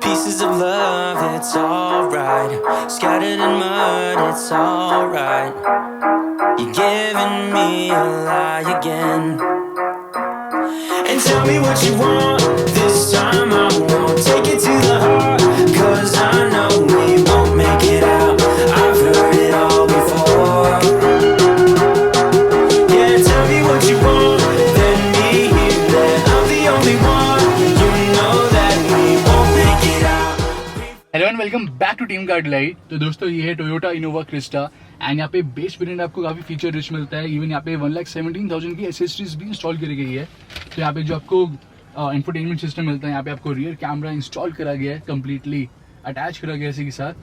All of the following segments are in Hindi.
Pieces of love, it's alright. Scattered in mud, it's alright. You're giving me a lie again. And tell me what you want. This time I won't take it to the heart. Cause I know we won't make it out. I've heard it all before. Yeah, tell me what you want. Let me hear that I'm the only one. You know that we won't make it out. Hello and welcome back to team guide light. तो दोस्तों ये है टोयोटा इनोवा क्रिस्टा एंड यहाँ पे बेस वेरिएंट आपको काफी फीचर रिच मिलता है। इवन यहाँ पे 1,17,000 की एसेसरीज भी इंस्टॉल करी गई है। तो यहाँ पे जो आपको इंफोटेनमेंट सिस्टम मिलता है, यहाँ पे आपको रियर कैमरा इंस्टॉल करा गया है, कम्प्लीटली अटैच करा गया है इसी के साथ।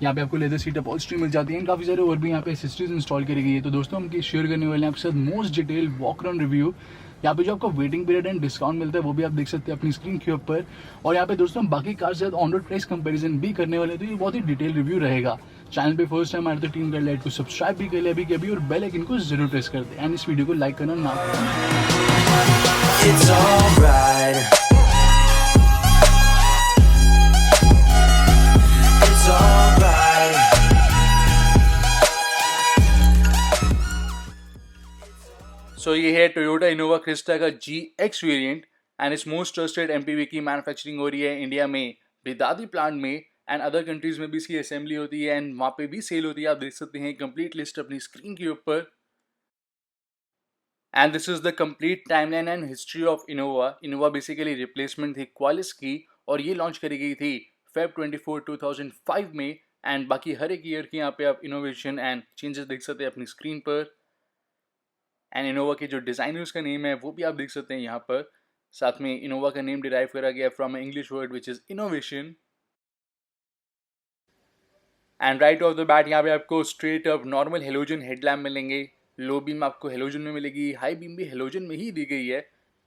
यहाँ पे आपको लेदर सीट अपॉल्स्ट्री मिल जाती है एंड काफी सारे और भी यहाँ पे एसेसरीज इंस्टॉल करी गई है। तो दोस्तों हम शेयर करने वाले हैं आपके साथ most detail walk around review. यहाँ पे जो आपको वेटिंग पीरियड एंड डिस्काउंट मिलता है वो भी आप देख सकते हैं अपनी स्क्रीन के ऊपर। और यहाँ पे दोस्तों हम बाकी कार से ऑन रोड प्राइस कंपैरिजन भी करने वाले हैं, तो ये बहुत ही डिटेल रिव्यू रहेगा। चैनल पे फर्स्ट टाइम आए तो टीम गाइड लाइट को सब्सक्राइब भी कर ले अभी के अभी और बेल आइकन को जरूर प्रेस कर दे एंड इस वीडियो को लाइक करना ना भूलें। It's alright. It's alright. सो ये है टोयोटा इनोवा क्रिस्टा का GX वेरिएंट एंड इस मोस्ट ट्रस्टेड MPV की मैन्युफैक्चरिंग हो रही है इंडिया में बिदादी प्लांट में एंड अदर कंट्रीज में भी इसकी असेंबली होती है एंड वहाँ पे भी सेल होती है। आप देख सकते हैं कंप्लीट लिस्ट अपनी स्क्रीन के ऊपर। And this is the complete timeline and history of Innova. Innova basically replacement थी क्वालिस की और ये लॉन्च करी गई थी Feb 24, 2005 में एंड बाकी हर एक ईयर की यहाँ पे आप इनोवेशन एंड चेंजेस देख सकते हैं अपनी स्क्रीन पर। एंड इनोवा के जो डिजाइनर्स का नेम है वो भी आप देख सकते हैं यहाँ पर। साथ में इनोवा का नेम डिराइव करा गया from English word which is innovation. And right off the bat यहाँ पे आपको straight up normal halogen headlamp मिलेंगे। लो बीम आपको हेलोजन में मिलेगी, हाई बीम भी हेलोजन में ही दी गई है।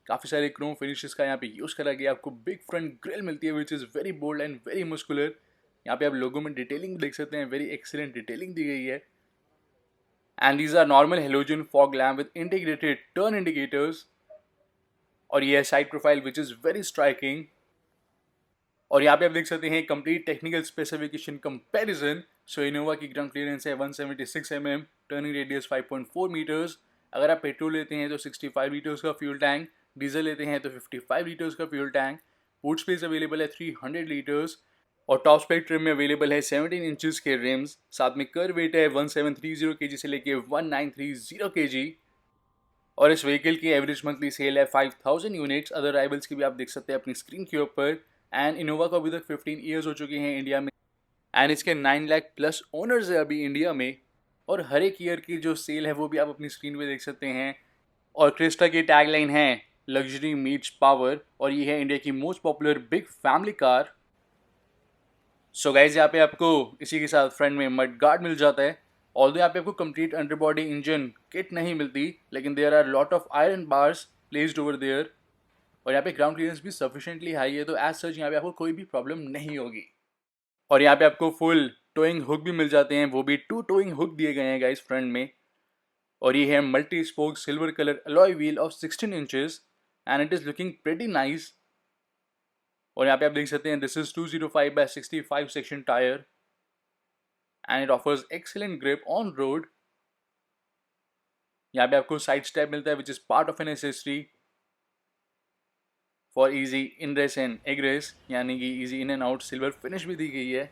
काफ़ी सारे क्रोम फिनिशेस का यहाँ पे यूज़ करा गया। आपको बिग फ्रंट ग्रिल मिलती है which is very bold and very muscular. यहाँ पे आप लोगों में डिटेलिंग देख सकते हैं, वेरी एक्सीलेंट डिटेलिंग दी गई है। And these are normal halogen fog lamp with integrated turn indicators और ये है side profile which is very striking. और यहाँ पे आप देख सकते हैं कंप्लीट टेक्निकल स्पेसिफिकेशन कंपैरिजन। सो इनोवा की ग्राउंड क्लियरेंस है 176 mm, टर्निंग रेडियस 5.4 मीटर्स। अगर आप पेट्रोल लेते हैं तो 65 लीटर्स का फ्यूल टैंक, डीजल लेते हैं तो 55 लीटर्स का fuel tank. Boot space available है 300 लीटर्स और टॉप स्पेक ट्रिम में अवेलेबल है 17 इंचेस के रिम्स। साथ में कर वेट है 1730 kg से लेके 1930 kg और इस व्हीकल की एवरेज मंथली सेल है 5000 यूनिट्स। अदर राइवल्स की भी आप देख सकते हैं अपनी स्क्रीन के ऊपर। एंड इनोवा को अभी तक 15 ईयर्स हो चुके हैं इंडिया में एंड इसके 9 लाख प्लस ओनर्स है अभी इंडिया में। और हर एक ईयर की जो सेल है वो भी आप अपनी स्क्रीन पे देख सकते हैं। और क्रिस्टा की टैगलाइन है लग्जरी मीट्स पावर और ये है इंडिया की most popular big family car. So guys यहाँ पे आपको इसी के साथ फ्रंट में मड गार्ड मिल जाता है। ऑल्दो यहाँ पे आपको कंप्लीट अंडरबॉडी इंजन किट नहीं मिलती, लेकिन there are lot of iron bars placed over there और यहाँ पे ग्राउंड क्लियरेंस भी सफिशिएंटली हाई है, तो एज सच यहाँ पे आपको कोई भी प्रॉब्लम नहीं होगी। और यहाँ पे आपको फुल टोइंग हुक भी मिल जाते हैं, वो भी 2 टोइंग हुक दिए गए हैं गाइज फ्रंट में। और ये है multi spoke silver colour alloy wheel of 16 inches and it is looking pretty nice. और यहाँ पे आप देख सकते हैं this is 205/65 section tyre and it offers excellent grip on road. यहाँ पे आपको साइड स्टेप मिलता है which is part of an accessory for easy ingress and egress, यानी कि easy in and out. Silver finish भी दी गई है।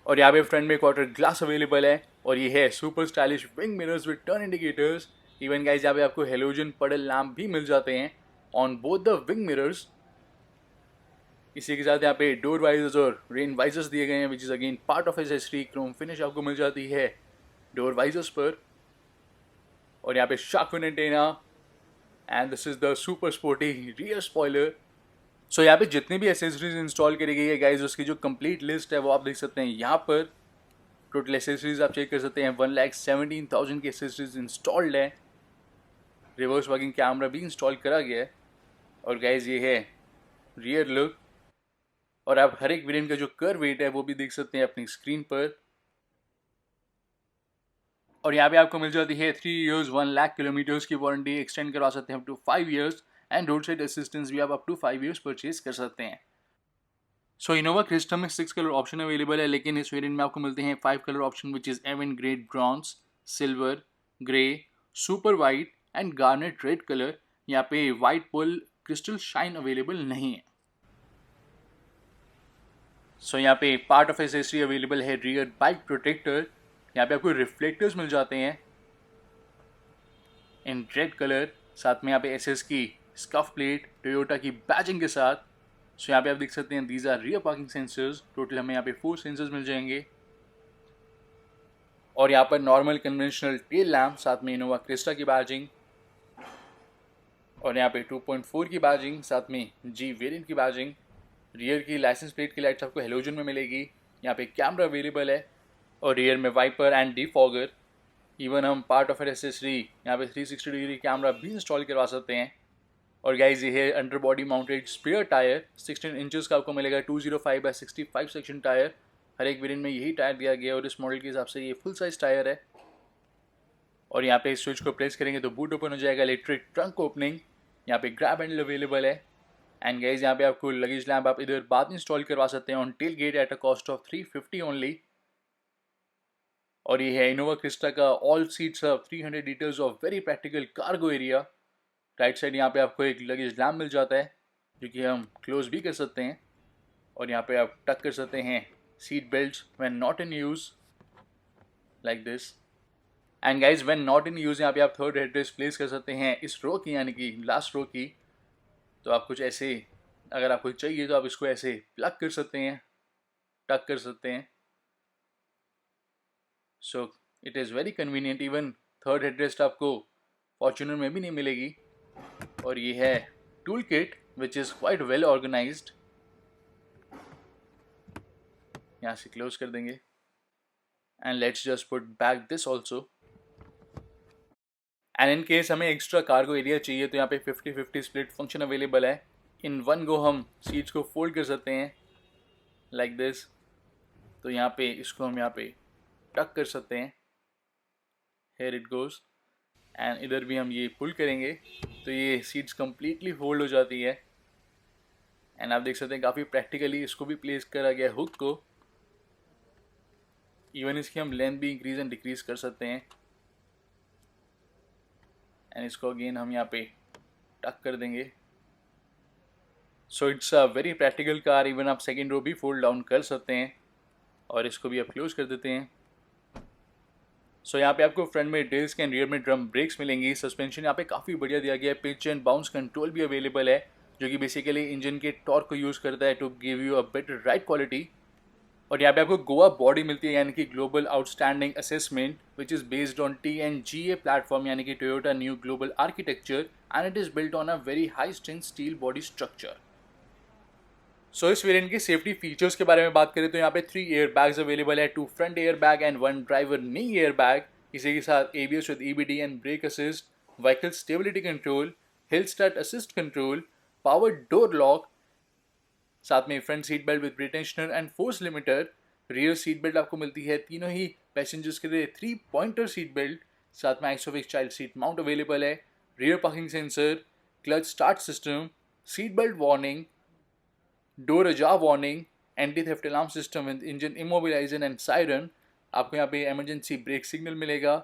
और यहाँ पे फ्रंट में क्वार्टर ग्लास अवेलेबल है और ये है super stylish wing mirrors with turn indicators. Even guys यहाँ पे आपको हेलोजन पडल लैम्प भी मिल जाते हैं on both the wing mirrors. इसी के साथ यहाँ पे डोर वाइजर्स और रेन वाइजर्स दिए गए हैं which is again part of accessory. Chrome finish आपको मिल जाती है डोर वाइजर्स पर। और यहाँ पे shark fin antenna and this is the super sporty rear spoiler. So यहाँ पे जितनी भी एसेसरीज इंस्टॉल करी गई है गाइज उसकी जो कंप्लीट लिस्ट है वो आप देख सकते हैं यहाँ पर। टोटल एसेसरीज आप चेक कर सकते हैं 1,17,000 की एसेसरीज इंस्टॉल्ड है। रिवर्स वर्किंग कैमरा भी इंस्टॉल करा गया है। और गाइज ये है रियर लुक और आप हर एक वेरिएंट का जो कर वेट है वो भी देख सकते हैं अपनी स्क्रीन पर। और यहाँ पे आपको मिल जाती है 3 years 1 लाख किलोमीटर्स की वारंटी, एक्सटेंड करवा सकते हैं up to 5 years and road side assistance भी आप अप टू 5 years परचेज कर सकते हैं। सो इनोवा क्रिस्टा में 6 कलर ऑप्शन अवेलेबल है, लेकिन इस वेरिएंट में आपको मिलते हैं 5 colour option which is avant garde bronze, silver, grey, super white and garnet red colour. यहाँ पे white pearl crystal shine available नहीं है। सो यहाँ पे पार्ट ऑफ एसेसरी अवेलेबल है रियर बाइक प्रोटेक्टर। यहाँ पे आपको रिफ्लेक्टर्स मिल जाते हैं इन रेड कलर, साथ में यहाँ पे एसएस की स्कफ प्लेट टोयोटा की बैजिंग के साथ। सो यहाँ पे आप देख सकते हैं these are rear parking sensors. Total हमें यहाँ पे 4 सेंसर्स मिल जाएंगे और यहाँ पर नॉर्मल कन्वेंशनल टेल लैम्प, साथ में इनोवा क्रिस्टा की बैजिंग और यहाँ पे 2.4 की बैजिंग, साथ में जी वेरिएंट की बैजिंग। रियर की लाइसेंस प्लेट की लाइट्स आपको हेलोजन में मिलेगी। यहाँ पे कैमरा अवेलेबल है और रियर में वाइपर एंड डिफॉगर। इवन हम पार्ट ऑफ एसेसरी यहाँ पे 360 डिग्री कैमरा भी इंस्टॉल करवा सकते हैं। और गाइज ये है under body mounted spare tyre 16 inches का आपको मिलेगा 205/65 सेक्शन टायर। हर एक वेरिएंट में यही टायर दिया गया है और इस मॉडल के हिसाब से ये फुल साइज टायर है। और यहाँ पे इस स्विच को प्रेस करेंगे तो बूट ओपन हो जाएगा, इलेक्ट्रिक ट्रंक ओपनिंग। यहाँ पे ग्रैब हैंडल अवेलेबल है एंड गाइज यहाँ पे आपको लगेज लैम्प आप इधर बाद में इंस्टॉल करवा सकते हैं on tail gate at a cost of 350 only. और ये है इनोवा क्रिस्टा का all seats 300 litres of very practical cargo area. Right side यहाँ पे आपको एक लगेज लैम्प मिल जाता है जो कि हम क्लोज भी कर सकते हैं और यहाँ पे आप टक कर सकते हैं seat belt when not in use like this. And guys when not in use यहाँ पे आप थर्ड हेडरेस्ट प्लेस कर सकते हैं इस रो की, यानी कि लास्ट रो की। तो आप कुछ ऐसे अगर आपको चाहिए तो आप इसको ऐसे प्लग कर सकते हैं, टक कर सकते हैं। So it is very convenient. Even third headrest आपको फॉर्च्यूनर में भी नहीं मिलेगी। और ये है tool kit which is quite well organised. यहाँ से क्लोज कर देंगे and let's just put back this also. And in case हमें एक्स्ट्रा कार्गो एरिया चाहिए तो यहाँ पे 50-50 स्प्लिट फंक्शन अवेलेबल है। इन वन गो हम सीट्स को फोल्ड कर सकते हैं लाइक दिस। तो यहाँ पे इसको हम यहाँ पे टक कर सकते हैं, हेयर इट गोज। एंड इधर भी हम ये पुल करेंगे तो ये सीट्स कम्प्लीटली फोल्ड हो जाती है। एंड आप देख सकते हैं काफ़ी प्रैक्टिकली इसको भी प्लेस करा गया हुक को। इवन इसकी हम लेंथ भी इंक्रीज एंड डिक्रीज कर सकते हैं। एंड इसको अगेन हम यहाँ पे टक कर देंगे। So it's a very practical car. Even आप सेकेंड रो भी फोल्ड डाउन कर सकते हैं और इसको भी आप क्लोज कर देते हैं। सो यहाँ पे आपको फ्रंट में डिस्क एंड रियर में ड्रम ब्रेक्स मिलेंगी। सस्पेंशन यहाँ पे काफ़ी बढ़िया दिया गया है। पिच एंड बाउंस कंट्रोल भी अवेलेबल है जो कि बेसिकली इंजन के टॉर्क को यूज़ करता है to give you a better ride quality. और यहाँ पे आपको गोवा बॉडी मिलती है, यानी कि global outstanding assessment which is based on TNGA platform, यानी कि Toyota new global architecture and it is built on a very high strength steel body structure. So इस वेरिएंट के सेफ्टी फीचर्स के बारे में बात करें तो यहाँ पे 3 एयर बैग्स अवेलेबल है, 2 front air bag and 1 driver knee air bag. इसी के साथ ABS with EBD and brake assist, vehicle stability control, hill start assist control, power door lock, साथ में front seat belt with pretensioner and force limiter. Rear seat belt आपको मिलती है तीनों ही पैसेंजर्स के लिए 3 पॉइंटर सीट बेल्ट, साथ में isofix child seat mount available है। Rear parking sensor, clutch start system, seat belt warning, door ajar warning, anti theft alarm system with engine immobilizer and siren. आपको यहाँ पे इमरजेंसी ब्रेक सिग्नल मिलेगा,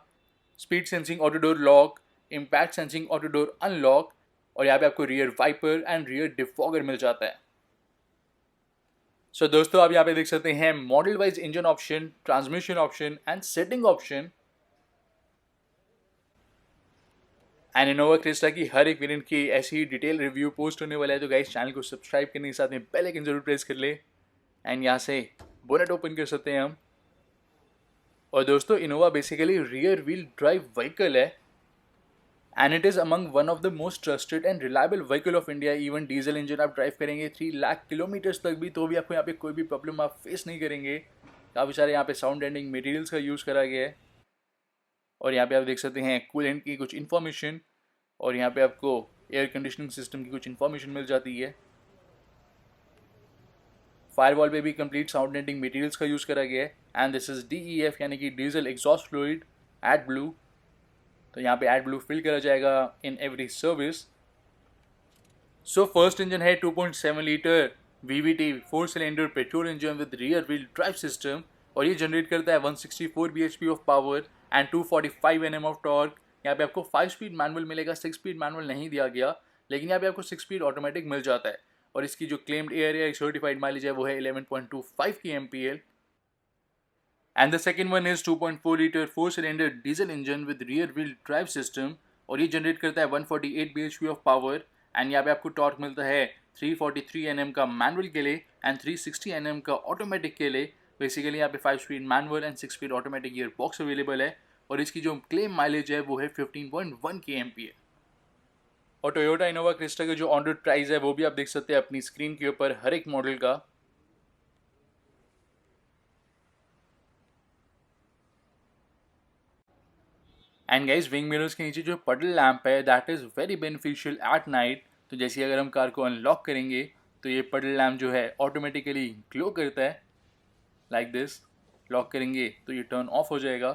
speed sensing auto door lock, impact sensing auto door unlock और यहाँ पे आपको rear wiper and rear defogger मिल जाता है। सो दोस्तों आप यहाँ पे देख सकते हैं model wise engine option, transmission option and setting option. And Innova Crysta की हर एक वेरिएंट की ऐसी ही डिटेल रिव्यू पोस्ट होने वाला है, तो गाइस चैनल को सब्सक्राइब करने के साथ में बेल आइकन जरूर प्रेस कर ले। एंड यहाँ से बोनेट ओपन कर सकते हैं हम। और दोस्तों Innova basically rear wheel drive vehicle है and it is among one of the most trusted and reliable vehicle of India. Even diesel engine आप ड्राइव करेंगे 3 लाख किलोमीटर्स तक भी तो भी आपको यहाँ पे कोई भी प्रॉब्लम आप फेस नहीं करेंगे। काफ़ी सारे यहाँ पे साउंड एंडिंग मटेरियल्स का यूज़ करा गया है। और यहाँ पे आप देख सकते हैं कूलेंट की कुछ इन्फॉर्मेशन और यहाँ पे आपको एयर कंडीशनिंग सिस्टम की कुछ इन्फॉर्मेशन मिल जाती है। फायरवॉल पे भी कंप्लीट साउंड एंडिंग मटेरियल्स का यूज़ करा गया है। एंड दिस इज़ DEF यानी कि diesel exhaust fluid ad blue. तो यहाँ पे एड ब्लू फिल करा जाएगा in every service. So first engine है 2.7 litre VVT 4 cylinder petrol engine with rear wheel drive system, और ये जनरेट करता है 164 bhp of power and 245 Nm of torque. यहाँ पे आपको 5 स्पीड मैनुअल मिलेगा, 6 स्पीड मैनुअल नहीं दिया गया, लेकिन यहाँ पे आपको 6 स्पीड ऑटोमेटिक मिल जाता है। और इसकी जो क्लेम्ड एयर सर्टिफाइड माइलेज है वो है 11.25 की MPL। And the second one is 2.4 litre 4 cylinder diesel engine with rear wheel drive system, और ये जनरेट करता है 148 bhp ऑफ पावर एंड यहाँ पे आपको टॉर्क मिलता है 343 Nm का मैनुअल के लिए एंड 360 Nm का ऑटोमेटिक के लिए। बेसिकली यहाँ पे 5 speed manual and 6 speed automatic gear box available है, और इसकी जो क्लेम माइलेज है वो है 15.1 की MPA। और टोयोटा इनोवा क्रिस्टा का जो ऑन रोड प्राइस है वो भी आप देख सकते हैं अपनी स्क्रीन के ऊपर हर एक मॉडल का। एंड गाइस, विंग मिरर्स के नीचे जो पडल लैंप है that is very beneficial at night. तो जैसे अगर हम कार को अनलॉक करेंगे तो ये पडल लैंप जो है ऑटोमेटिकली ग्लो करता है लाइक दिस। लॉक करेंगे तो ये टर्न ऑफ हो जाएगा।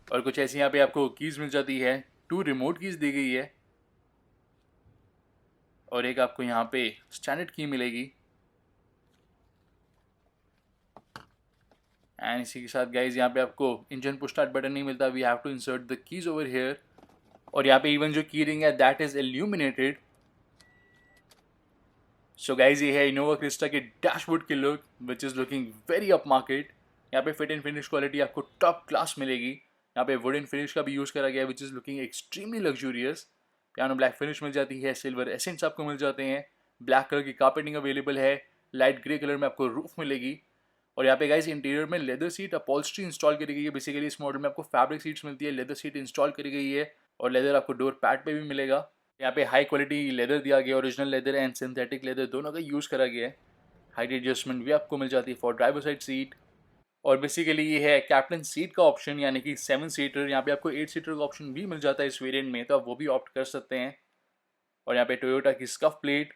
और कुछ ऐसी यहाँ पे आपको कीज़ मिल जाती है, 2 रिमोट कीज़ दी गई है, और एक आपको यहाँ पे स्टैंडर्ड की मिलेगी। एंड इसी के साथ गाइज यहाँ पे आपको इंजन पुश स्टार्ट बटन नहीं मिलता, we have to insert the keys over here. और यहाँ पे इवन जो की रिंग है that is illuminated. So guys ये है इनोवा क्रिस्टा के डैशबोर्ड की look which is looking very up market. यहाँ पे फिट एंड फिनिश क्वालिटी आपको टॉप क्लास मिलेगी। यहाँ पे वुडन फिनिश का भी यूज़ करा गया है which is looking extremely luxurious. Piano black finish मिल जाती है, सिल्वर एसेंट्स आपको मिल जाते हैं, ब्लैक कलर की कार्पेटिंग अवेलेबल है, लाइट ग्रे कलर में आपको रूफ मिलेगी। और यहाँ पे गाइस इंटीरियर में लेदर सीट अपॉल्स्ट्री इंस्टॉल करी गई है। बेसिकली इस मॉडल में आपको फैब्रिक सीट्स मिलती है, लेदर सीट इंस्टॉल करी गई है, और लेदर आपको डोर पैड पे भी मिलेगा। यहाँ पे हाई क्वालिटी लेदर दिया गया, original leather and synthetic leather दोनों का यूज़ करा गया है। हाइट एडजस्टमेंट भी आपको मिल जाती है फॉर ड्राइवर साइड सीट। और बेसिकली ये है कैप्टन सीट का ऑप्शन, यानी कि 7 सीटर। यहाँ पे आपको 8 सीटर का ऑप्शन भी मिल जाता है इस वेरिएंट में, तो आप वो भी ऑप्ट कर सकते हैं। और यहाँ पे टोयोटा की स्कफ प्लेट,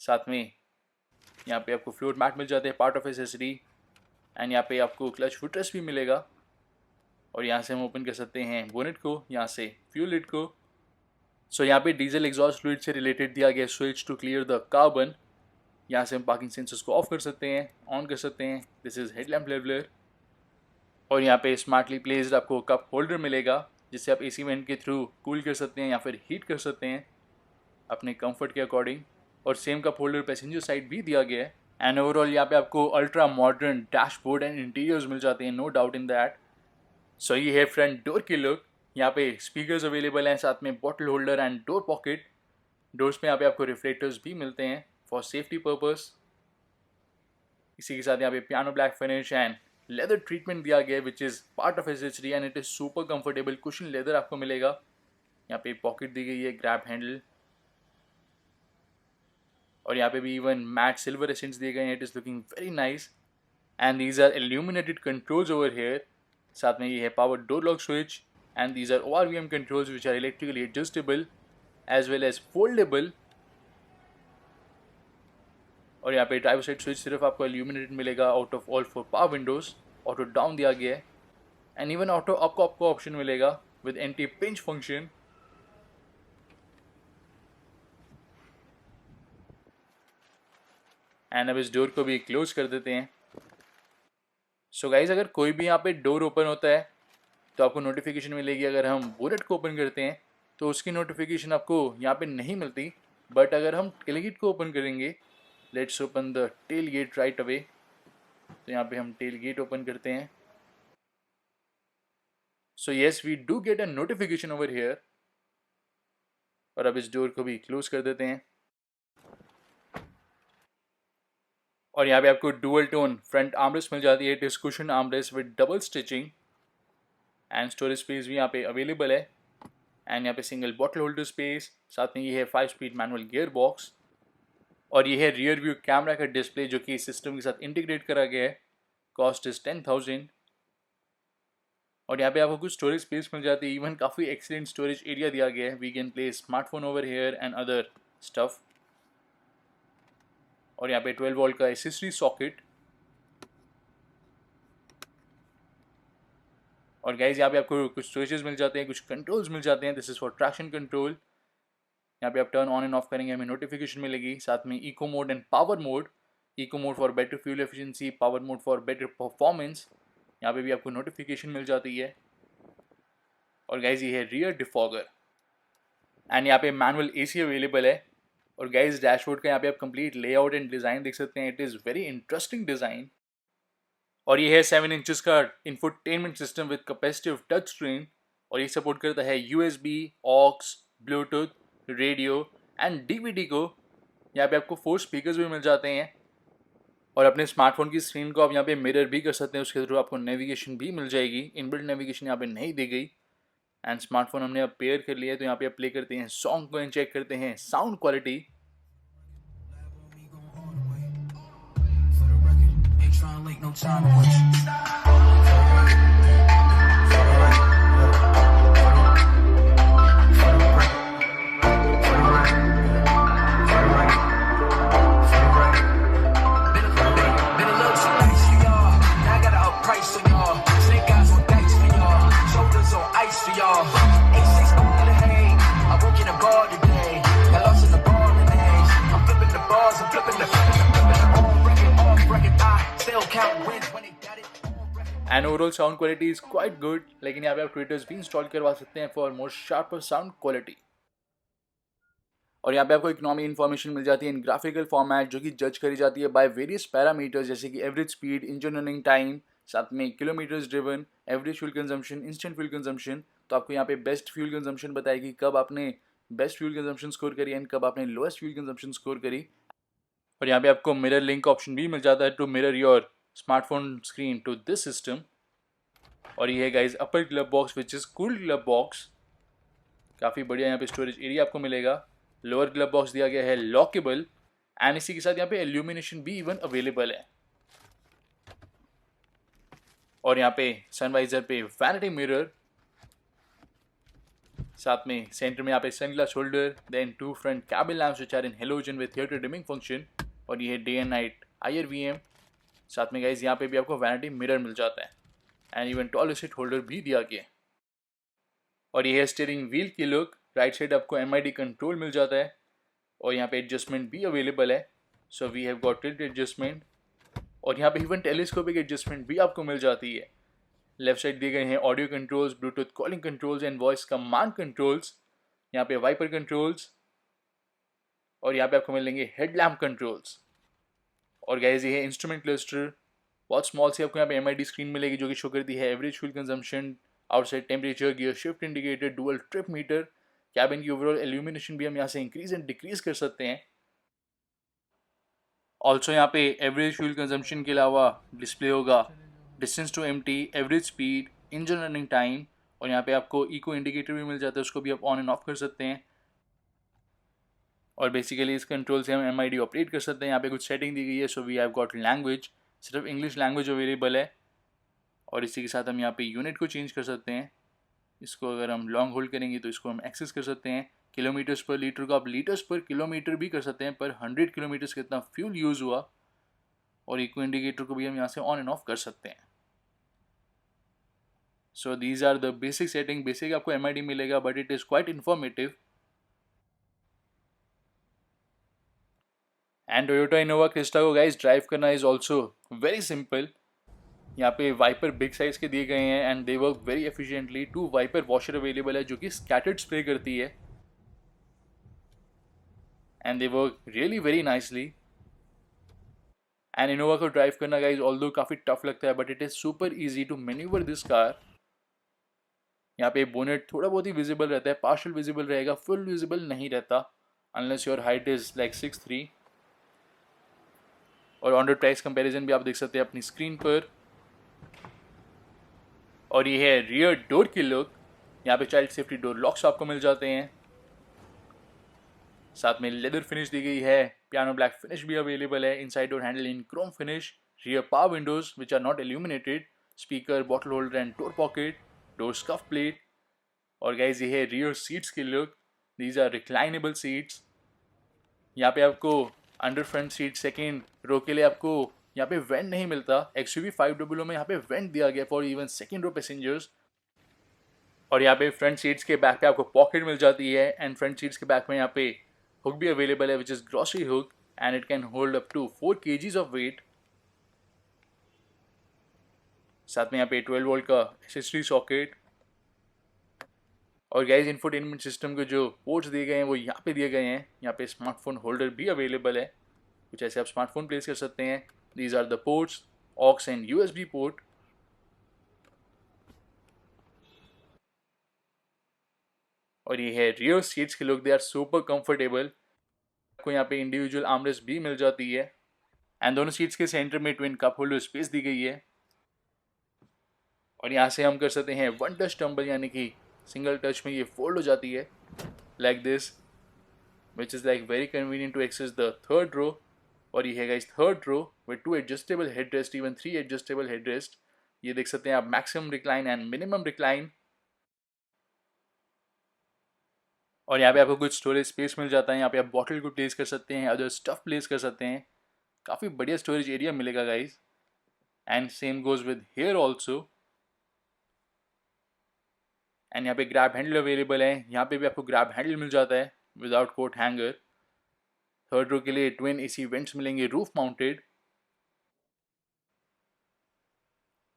साथ में यहाँ पे आपको फ्लोर मैट मिल जाते हैं पार्ट ऑफ एसेसरी। एंड यहाँ पे आपको क्लच फुटरेस्ट भी मिलेगा। और यहाँ से हम ओपन कर सकते हैं बोनेट को, यहाँ से फ्यूल लिड को। सो यहाँ पे डीजल एग्जॉस्ट फ्लूइड से रिलेटेड दिया गया switch to clear the carbon. यहाँ से हम पार्किंग सेंसर्स को ऑफ कर सकते हैं, ऑन कर सकते हैं। This is headlamp leveller. और यहाँ पे स्मार्टली प्लेस्ड आपको कप होल्डर मिलेगा, जिससे आप AC वेंट के थ्रू कूल कर सकते हैं या फिर हीट कर सकते हैं अपने कंफर्ट के अकॉर्डिंग। और same cup holder passenger side भी दिया गया है। एंड ओवरऑल यहाँ पे आपको ultra modern dashboard and interiors मिल जाते हैं, no doubt in that. So ये है फ्रंट डोर की लुक। यहाँ पे स्पीकर्स अवेलेबल हैं, साथ में bottle holder and door pocket. Doors में यहाँ पे आपको रिफ्लेक्टर्स भी मिलते हैं फॉर सेफ्टी पर्पस। इसी के साथ यहाँ पे piano black finish and leather treatment दिया गया है which is part of accessory and it is super comfortable cushion leather आपको मिलेगा। यहाँ पे पॉकेट दी गई है, ग्रैब हैंडल, और यहाँ पे भी इवन मैट सिल्वर एसेंट्स दिए गए हैं। It is looking very nice and these are illuminated controls over here. साथ में ये है power door lock switch and these are ORVM controls which are electrically adjustable as well as foldable. और यहाँ पे ड्राइवर साइड स्विच सिर्फ आपको इल्यूमिनेटेड मिलेगा out of all 4 power Windows. Auto down दिया गया है एंड इवन ऑटो अप आपको ऑप्शन मिलेगा with anti pinch function. And अब इस डोर को भी क्लोज कर देते हैं। सो गाइज, अगर कोई भी यहाँ पे डोर ओपन होता है तो आपको नोटिफिकेशन मिलेगी। अगर हम बोनेट को ओपन करते हैं तो उसकी नोटिफिकेशन आपको यहाँ पे नहीं मिलती। बट अगर हम टेलगेट को ओपन करेंगे, let's open the tail gate right away, तो यहाँ पे हम टेल गेट ओपन करते हैं। So yes, we do get a notification over here. और अब इस डोर को भी क्लोज कर देते हैं। और यहाँ पे आपको डुअल टोन फ्रंट आर्मरेस्ट मिल जाती है। It is cushion armrest with double stitching and storage space भी यहाँ पे अवेलेबल है। एंड यहाँ पे सिंगल बॉटल होल्डर स्पेस, साथ में ये है 5 स्पीड मैनुअल गियर बॉक्स। और ये है रियर व्यू कैमरा का डिस्प्ले जो कि इस सिस्टम के साथ इंटीग्रेट करा गया है। Cost is 10,000। और यहाँ पे आपको कुछ स्टोरेज स्पेस मिल जाती है, इवन काफ़ी एक्सीलेंट स्टोरेज एरिया दिया गया है। We can place smartphone over here and other stuff. और यहाँ पे 12 वोल्ट का एसेसरी सॉकेट। और गाइज यहाँ पे आपको कुछ स्विचेस मिल जाते हैं, कुछ कंट्रोल्स मिल जाते हैं। This is for traction control. यहाँ पे आप टर्न ऑन एंड ऑफ करेंगे हमें नोटिफिकेशन मिलेगी, साथ में eco mode and power mode, eco mode for better fuel efficiency, power mode for better performance, यहाँ पे भी आपको नोटिफिकेशन मिल जाती है। और गाइज ये है रियर डिफॉगर एंड यहाँ पे मैनुअल एसी अवेलेबल है। और गाइज डैशबोर्ड का यहाँ पे आप कंप्लीट लेआउट एंड डिज़ाइन देख सकते हैं, it is very interesting design. और ये है 7 इंचेस का infotainment system with capacitive touch screen, और ये सपोर्ट करता है USB, aux, Bluetooth, radio and DVD को। यहाँ पे आपको 4 स्पीकर्स भी मिल जाते हैं, और अपने स्मार्टफोन की स्क्रीन को आप यहाँ पे मिरर भी कर सकते हैं, उसके थ्रू आपको नेविगेशन भी मिल जाएगी। इनबिल्ट नेविगेशन यहाँ पे नहीं दी गई। एंड स्मार्टफोन हमने अब पेयर कर लिया है, तो यहाँ पे आप प्ले करते हैं सॉन्ग को एंड चेक करते हैं sound quality. And overall sound quality is quite good, लेकिन यहाँ पे आप ट्विटर्स भी इंस्टॉल करवा सकते हैं for more sharper sound quality. और यहाँ पे आपको इकोनॉमी इन्फॉर्मेशन मिल जाती है इन ग्राफिकल फॉर्मेट, जो कि जज करी जाती है बाय वेरियस पैरामीटर्स, जैसे कि average speed, engine running time, साथ में kilometres driven, average fuel consumption, instant fuel consumption. तो आपको यहाँ पे बेस्ट फ्यूल कंजम्पशन बताएगी, कब आपने बेस्ट फ्यूल कंजम्पशन स्कोर करी एंड कब आपने लोएस्ट फ्यूल कंजम्पशन स्कोर करी। और यहाँ पे आपको मिरर लिंक ऑप्शन भी मिल जाता है to mirror your smartphone screen to this system. और ये है guys upper glove box which is cooled glove box, काफ़ी बढ़िया यहाँ पे स्टोरेज एरिया आपको मिलेगा। लोअर ग्लव बॉक्स दिया गया है लॉकेबल, एंड इसी के साथ यहाँ पे इल्यूमिनेशन भी इवन अवेलेबल है। और यहाँ पे सनवाइजर पे वैनिटी मिरर, साथ में सेंटर में यहाँ पे sunglass holder, then 2 front cabin lamps which are in halogen with theatre dimming function, और ये है डे एंड नाइट IRVM। साथ में गाइज यहाँ पे भी आपको वैनिटी मिरर मिल जाता है, and even toll seat holder भी दिया गया है। और ये है स्टीयरिंग व्हील की लुक, राइट साइड आपको MID कंट्रोल मिल जाता है, और यहाँ पे एडजस्टमेंट भी अवेलेबल है। So we have got tilt adjustment, और यहाँ पे इवन टेलीस्कोपिक एडजस्टमेंट भी आपको मिल जाती है। लेफ्ट साइड दिए गए हैं audio controls, Bluetooth calling controls and voice command controls, यहाँ पे वाइपर कंट्रोल्स, और यहाँ पे आपको मिलेंगे हेडलैम्प कंट्रोल्स। और गाइस ये है इंस्ट्रूमेंट क्लस्टर, बहुत स्मॉल सी आपको यहाँ पे MID स्क्रीन मिलेगी, जो कि शो करती है average fuel consumption, outside temperature, gear shift indicator, dual trip meter, cabin की ओवरऑल इल्यूमिनेशन भी हम यहाँ से इंक्रीज एंड डिक्रीज कर सकते हैं। ऑल्सो यहाँ पे एवरेज फ्यूल कंजम्पशन के अलावा डिस्प्ले होगा distance to empty, average speed, engine running time, और यहाँ पे आपको इको इंडिकेटर भी मिल जाता है, उसको भी आप ऑन एंड ऑफ कर सकते हैं। और बेसिकली इस कंट्रोल से हम MID ऑपरेट कर सकते हैं। यहाँ पे कुछ सेटिंग दी गई है, so we have got language, सिर्फ इंग्लिश लैंग्वेज अवेलेबल है। और इसी के साथ हम यहाँ पे यूनिट को चेंज कर सकते हैं, इसको अगर हम लॉन्ग होल्ड करेंगे तो इसको हम एक्सेस कर सकते हैं। किलोमीटर्स पर लीटर को आप लीटर्स पर किलोमीटर भी कर सकते हैं, पर 100 किलोमीटर्स कितना फ्यूल यूज़ हुआ। और इको इंडिकेटर को भी हम यहाँ से ऑन एंड ऑफ कर सकते हैं। So these are the basic setting. Basic आपको MID मिलेगा, but it is quite informative. And Toyota Innova Crysta को गाइज ड्राइव करना इज़ ऑल्सो वेरी सिंपल। यहाँ पे वाइपर बिग साइज के दिए गए हैं, and they work very efficiently. 2 wiper washer available है, जो कि स्कैटर्ड स्प्रे करती है, and they work really very nicely. And Innova को ड्राइव करना गाइज ऑल्दो काफ़ी टफ लगता है, but it is super easy to manoeuvre this car. यहाँ पे बोनेट थोड़ा बहुत ही विजिबल रहता है, पार्शियल विजिबल रहेगा, फुल विजिबल नहीं रहता, unless your height is like 6'3". और ऑन रोड प्राइस कंपैरिजन भी आप देख सकते हैं अपनी स्क्रीन पर। और ये है रियर डोर की लुक, यहाँ पे चाइल्ड सेफ्टी डोर लॉक्स आपको मिल जाते हैं, साथ में लेदर फिनिश दी गई है, पियानो ब्लैक फिनिश भी अवेलेबल है, inside door handle in chrome finish, rear power windows which are not illuminated, speaker, bottle holder and door pocket, door scuff plate. और गाइज ये है रियर सीट्स की look, these are reclinable seats. यहाँ पे आपको under front seat second row के लिए आपको यहाँ पे वेंट नहीं मिलता, XUV 500 में यहाँ पे वेंट दिया गया for even second row passengers. और यहाँ पे फ्रंट सीट्स के बैक पे आपको पॉकेट मिल जाती है एंड फ्रंट सीट्स के बैक में यहाँ पे हुक भी अवेलेबल है which is grocery hook and it can hold up to 4 kgs of weight. साथ में यहाँ पे 12 वोल्ट का एसएसडी सॉकेट। और गाइस इंफोटेनमेंट सिस्टम के जो पोर्ट्स दिए गए हैं वो यहाँ पे दिए गए हैं। यहाँ पे स्मार्टफोन होल्डर भी अवेलेबल है, कुछ ऐसे आप स्मार्टफोन प्लेस कर सकते हैं। These are the ports, aux and USB port. और ये है रियर सीट्स के look, they are super comfortable. आपको यहाँ पे इंडिविजुअल आर्मरेस्ट भी मिल जाती है एंड दोनों सीट्स के सेंटर में ट्विन कप होल्डर स्पेस दी गई है। और यहाँ से हम कर सकते हैं वन टच टम्बल, यानी कि सिंगल टच में ये फोल्ड हो जाती है like this, which is like very convenient to access the third row. और ये है guys third row with 2 adjustable headrest, even 3 adjustable headrest. ये देख सकते हैं आप maximum recline and minimum recline. और यहाँ पे आपको कुछ स्टोरेज स्पेस मिल जाता है। यहाँ पे आप बॉटल को प्लेस कर सकते हैं, अदर स्टफ प्लेस कर सकते हैं। काफ़ी बढ़िया स्टोरेज एरिया मिलेगा guys. And same goes with here also. And यहाँ पे ग्रैब हैंडल अवेलेबल है। यहाँ पे भी आपको ग्रैब हैंडल मिल जाता है without coat hanger. Third row के लिए ट्विन एसी वेंट्स मिलेंगे रूफ माउंटेड।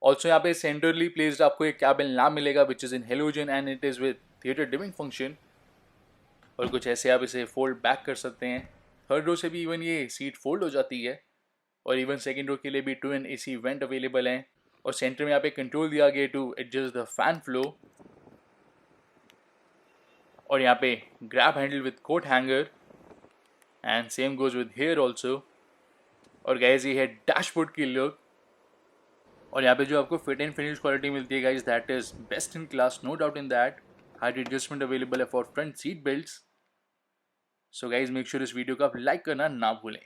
ऑल्सो यहाँ पे सेंटरली प्लेस्ड आपको एक कैबिन लैम्प मिलेगा which is in halogen and it is with theatre dimming function. और कुछ ऐसे आप इसे फोल्ड बैक कर सकते हैं। थर्ड रो से भी इवन ये सीट फोल्ड हो जाती है। और इवन सेकेंड रो के लिए भी ट्विन एसी वेंट अवेलेबल हैं। और सेंटर में यहाँ पे कंट्रोल दिया गया to adjust the fan flow. और यहाँ पे grab handle with coat hanger and same goes with here also. और गाइस ये है डैशबोर्ड की लुक। और यहाँ पे जो आपको फिट एंड फिनिश क्वालिटी मिलती है guys, that is best in class, no doubt in that. Height adjustment available है for front seat belts. So guys make sure इस वीडियो को आप लाइक करना ना भूलें।